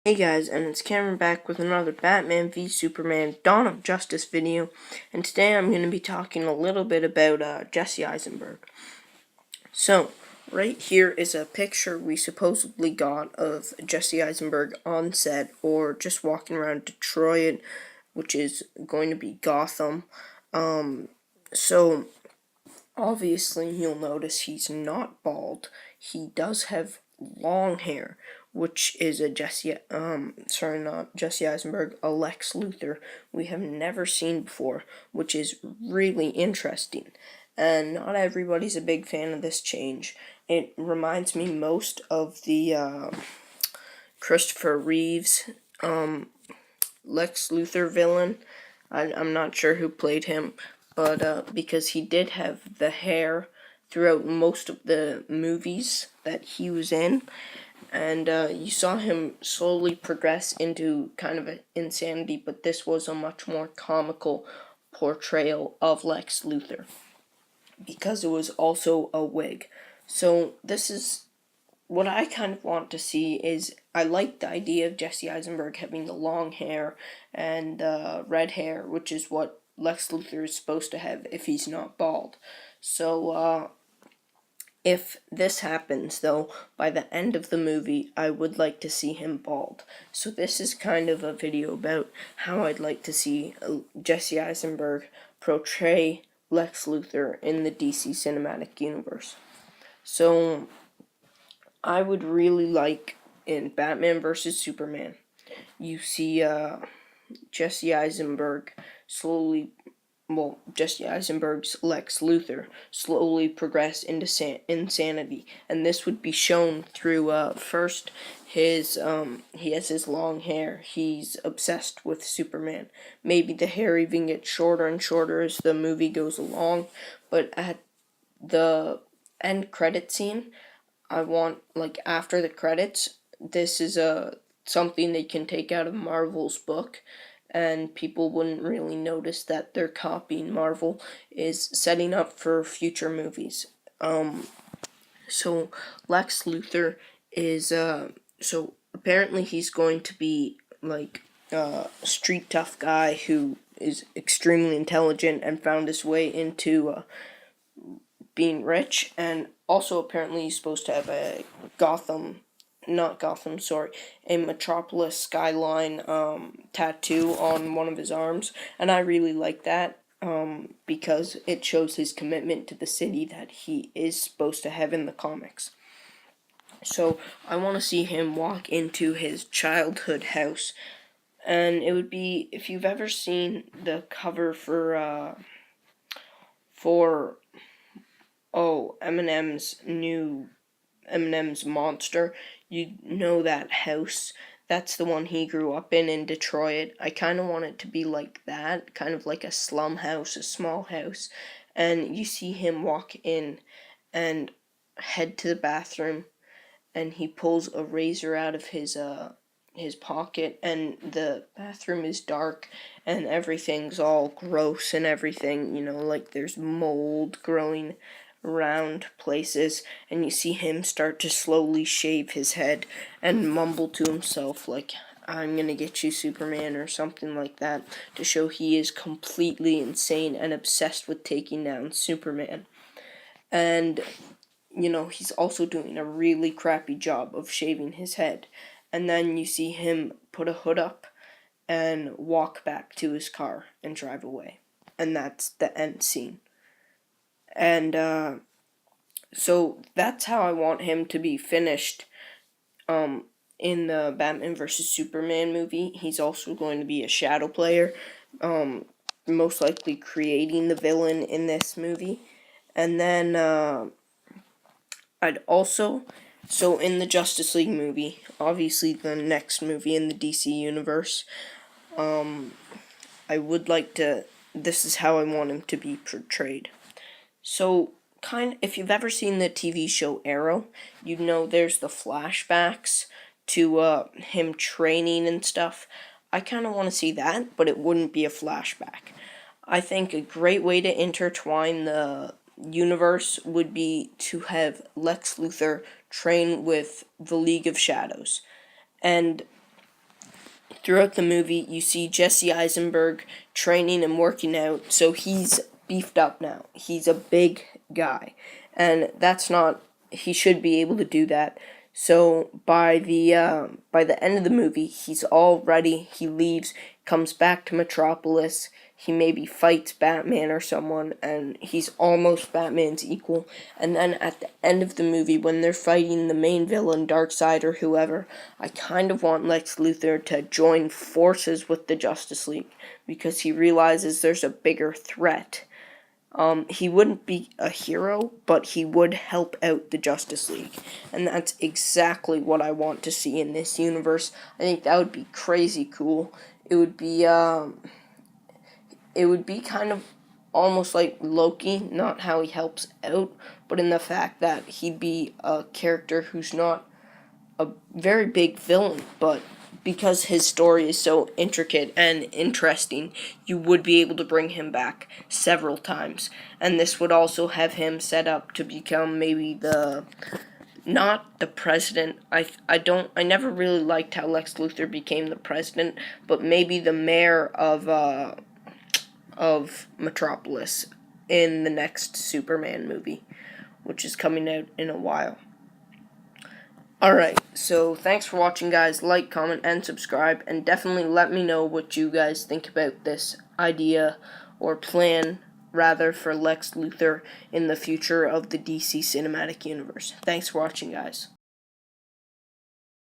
Hey guys, and it's Cameron back with another Batman v Superman Dawn of Justice video, and today I'm going to be talking a little bit about Jesse Eisenberg. So, right here is a picture we supposedly got of Jesse Eisenberg on set, or just walking around Detroit, which is going to be Gotham. So, obviously you'll notice he's not bald. He does have long hair, which is a not Jesse Eisenberg, a Lex Luthor we have never seen before, which is really interesting. And not everybody's a big fan of this change. It reminds me most of the Christopher Reeves Lex Luthor villain. I'm not sure who played him, but because he did have the hair throughout most of the movies that he was in, and you saw him slowly progress into kind of an insanity, but this was a much more comical portrayal of Lex Luthor, because it was also a wig. So this is what I kind of want to see. Is I like the idea of Jesse Eisenberg having the long hair and red hair, which is what Lex Luthor is supposed to have if he's not bald. So if this happens, though, by the end of the movie, I would like to see him bald. So this is kind of a video about how I'd like to see Jesse Eisenberg portray Lex Luthor in the DC Cinematic Universe. So I would really like, in Batman vs. Superman, you see Jesse Eisenberg Jesse Eisenberg's Lex Luthor slowly progress into insanity, and this would be shown through first he has his long hair. He's obsessed with Superman. Maybe the hair even gets shorter and shorter as the movie goes along, but at the end credit scene, I want, like, after the credits, this is something they can take out of Marvel's book, and people wouldn't really notice that they're copying Marvel, is setting up for future movies. So Lex Luthor is so apparently he's going to be like a street tough guy who is extremely intelligent and found his way into being rich, and also apparently he's supposed to have a a Metropolis skyline tattoo on one of his arms, and I really like that because it shows his commitment to the city that he is supposed to have in the comics. So I want to see him walk into his childhood house, and it would be, if you've ever seen the cover for Eminem's Monster, you know that house. That's the one he grew up in Detroit. I kind of want it to be like that, kind of like a slum house, a small house. And you see him walk in and head to the bathroom, and he pulls a razor out of his pocket, and the bathroom is dark, and everything's all gross and everything, like there's mold growing around places, and you see him start to slowly shave his head and mumble to himself, like, "I'm gonna get you, Superman," or something like that, to show he is completely insane and obsessed with taking down Superman. And he's also doing a really crappy job of shaving his head. And then you see him put a hood up and walk back to his car and drive away. And that's the end scene. And so that's how I want him to be finished in the Batman vs. Superman movie. He's also going to be a shadow player, most likely creating the villain in this movie. And then so in the Justice League movie, obviously the next movie in the DC universe, I would like to, this is how I want him to be portrayed. So, if you've ever seen the TV show Arrow, you know there's the flashbacks to him training and stuff. I kind of want to see that, but it wouldn't be a flashback. I think a great way to intertwine the universe would be to have Lex Luthor train with the League of Shadows. And throughout the movie, you see Jesse Eisenberg training and working out, so he's beefed up now. He's a big guy, and that's not. He should be able to do that. So by the end of the movie, he's all ready. He leaves, comes back to Metropolis. He maybe fights Batman or someone, and he's almost Batman's equal. And then at the end of the movie, when they're fighting the main villain, Darkseid or whoever, I kind of want Lex Luthor to join forces with the Justice League, because he realizes there's a bigger threat. He wouldn't be a hero, but he would help out the Justice League. And that's exactly what I want to see in this universe. I think that would be crazy cool. It would be kind of almost like Loki, not how he helps out, but in the fact that he'd be a character who's not a very big villain, but because his story is so intricate and interesting, you would be able to bring him back several times. And this would also have him set up to become maybe not the president. I never really liked how Lex Luthor became the president, but maybe the mayor of Metropolis in the next Superman movie, which is coming out in a while. Alright, so thanks for watching, guys. Like, comment, and subscribe, and definitely let me know what you guys think about this idea, or plan, rather, for Lex Luthor in the future of the DC Cinematic Universe. Thanks for watching, guys.